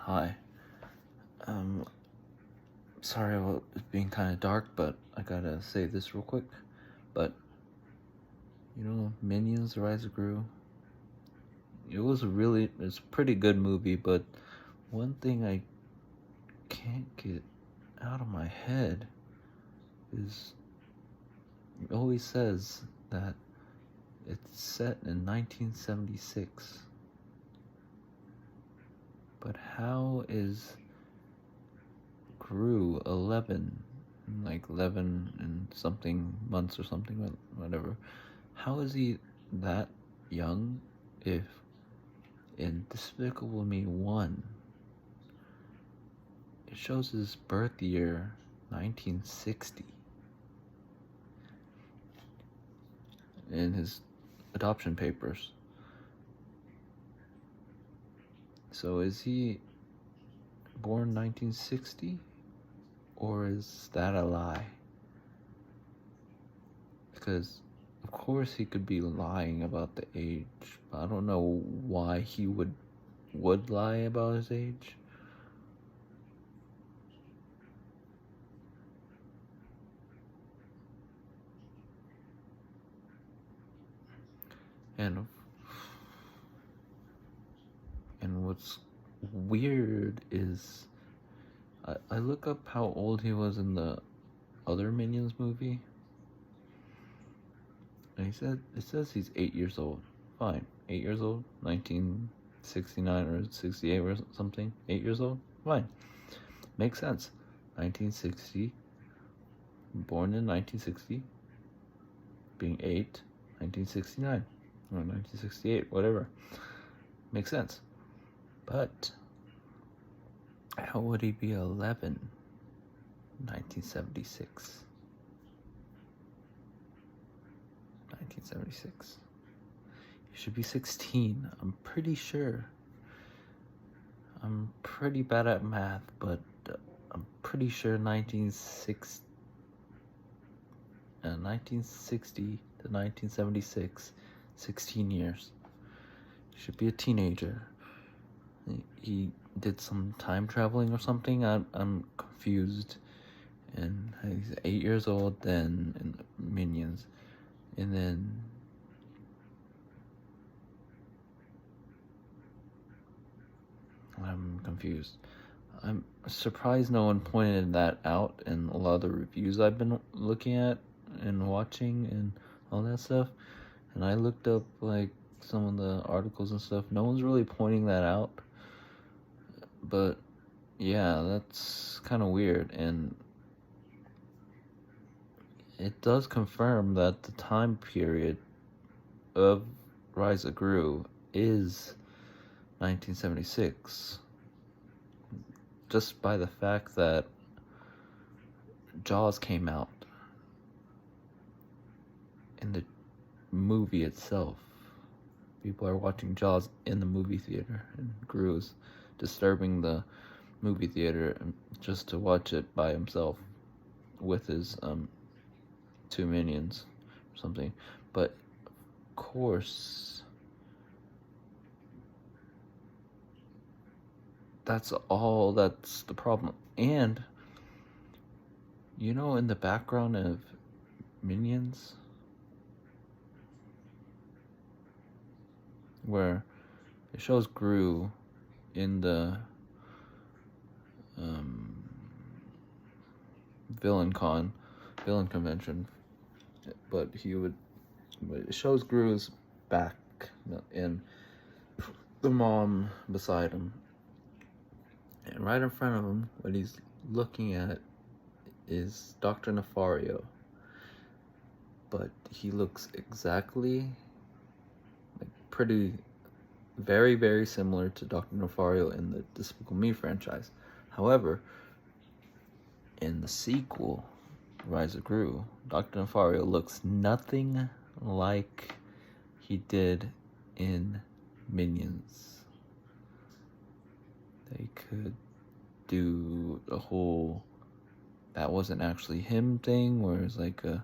Hi. Um, Sorry about it being kind of dark, but I gotta say this real quick. But, Minions, Rise of Gru, it's a pretty good movie, but one thing I can't get out of my head is it always says that it's set in 1976. But how is Gru 11, like 11 and something months or something, whatever? How is he that young if in Despicable Me 1 it shows his birth year 1960 in his adoption papers? So is he born 1960 or is that a lie? Because of course he could be lying about the age, but I don't know why he would lie about his age. And what's weird is I look up how old he was in the other Minions movie, and it says he's 8 years old. Fine, 8 years old, 1969 or 68 or something. 8 years old, fine, makes sense. 1960, born in 1960, being 8, 1969 or 1968, whatever, makes sense. But how would he be 11? 1976. 1976. He should be 16. I'm pretty sure. I'm pretty bad at math, but I'm pretty sure 1960 to 1976, 16 years. He should be a teenager. He did some time traveling or something. I'm confused. And he's 8 years old then in Minions. And then I'm confused. I'm surprised no one pointed that out in a lot of the reviews I've been looking at and watching and all that stuff. And I looked up like some of the articles and stuff. No one's really pointing that out. But yeah, that's kind of weird. And it does confirm that the time period of Rise of Gru is 1976. Just by the fact that Jaws came out in the movie itself. People are watching Jaws in the movie theater, and Gru is disturbing the movie theater just to watch it by himself with his 2 minions or something. But of course, that's the problem. And in the background of Minions, where it shows Gru in the villain convention, but it shows Gru's back and the mom beside him, and right in front of him, what he's looking at is Dr. Nefario, but he looks exactly very, very similar to Dr. Nefario in the Despicable Me franchise. However, in the sequel, Rise of Gru, Dr. Nefario looks nothing like he did in Minions. They could do a whole that wasn't actually him thing, where it's like a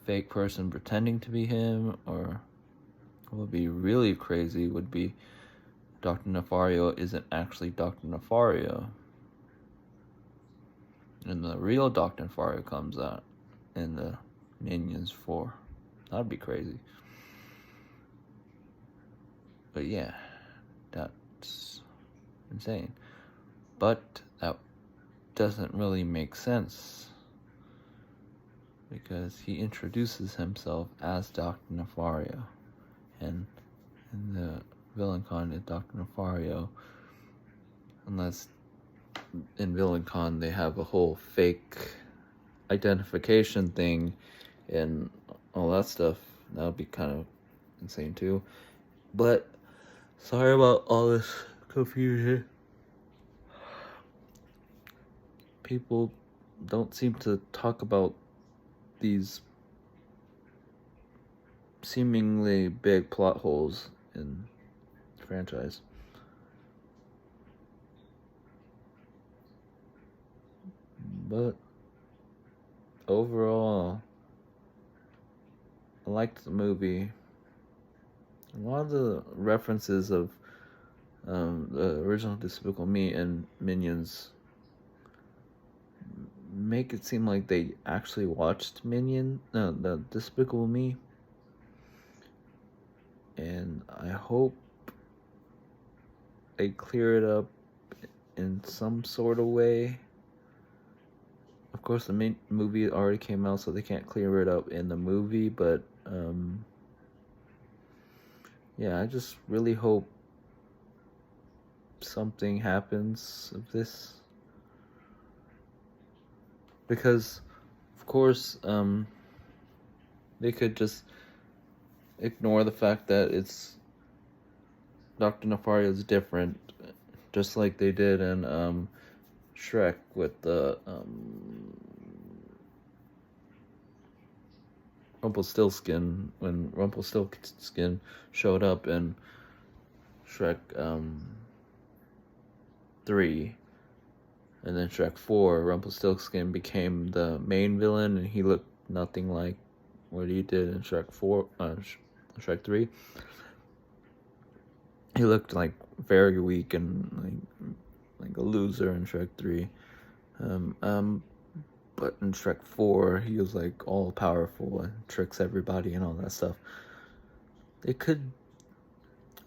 fake person pretending to be him, or what would be really crazy would be Dr. Nefario isn't actually Dr. Nefario. And the real Dr. Nefario comes out in the Minions 4. That'd be crazy. But yeah, that's insane. But that doesn't really make sense, because he introduces himself as Dr. Nefario, and in the villain con is Dr. Nefario, unless in villain con they have a whole fake identification thing and all that stuff. That would be kind of insane too. But sorry about all this confusion. People don't seem to talk about these seemingly big plot holes in the franchise. But overall, I liked the movie. A lot of the references of the original Despicable Me and Minions make it seem like they actually watched the Despicable Me. And I hope they clear it up in some sort of way. Of course, the movie already came out, so they can't clear it up in the movie, but yeah, I just really hope something happens of this. Because, of course, they could just ignore the fact that it's Dr. Nefario is different, just like they did in Shrek with the Rumpelstiltskin, when Rumpelstiltskin showed up in Shrek 3, and then Shrek 4, Rumpelstiltskin became the main villain, and he looked nothing like what he did in Shrek 3. He looked like very weak and like a loser in Shrek 3. But in Shrek 4, he was like all powerful and tricks everybody and all that stuff.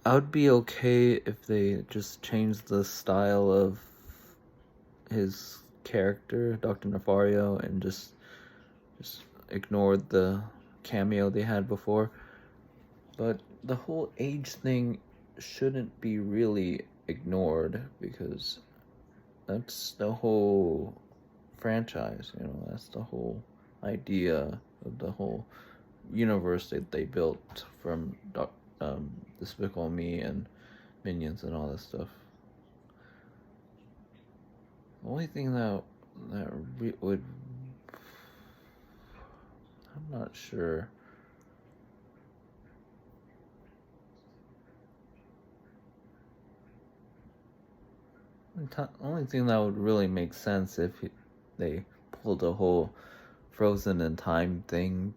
I would be okay if they just changed the style of his character, Dr. Nefario, and just ignored the cameo they had before. But the whole age thing shouldn't be really ignored, because that's the whole franchise, that's the whole idea of the whole universe that they built from Despicable Me and Minions and all that stuff. The only thing that would, I'm not sure. The only thing that would really make sense if they pulled a whole Frozen in Time thing,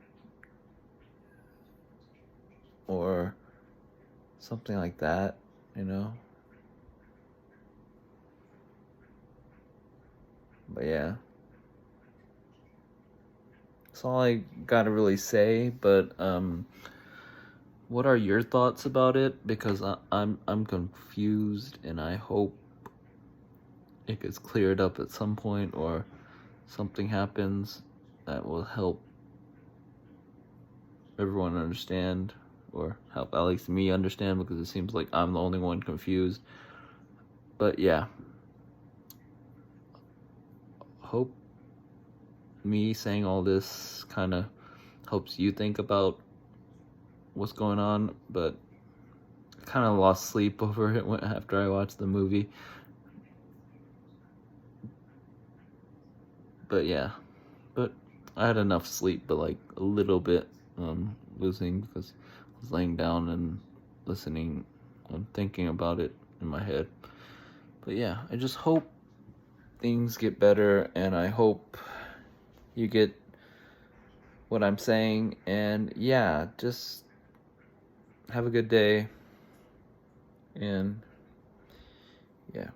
or something like that, But yeah, that's all I gotta really say. But what are your thoughts about it? Because I'm confused, and I hope it gets cleared up at some point, or something happens that will help everyone understand, or help at least me understand, because it seems like I'm the only one confused. But yeah, hope me saying all this kind of helps you think about what's going on. But I kind of lost sleep over it after I watched the movie. But yeah, but I had enough sleep, but like a little bit losing, because I was laying down and listening and thinking about it in my head. But yeah, I just hope things get better, and I hope you get what I'm saying. And yeah, just have a good day, and Yeah.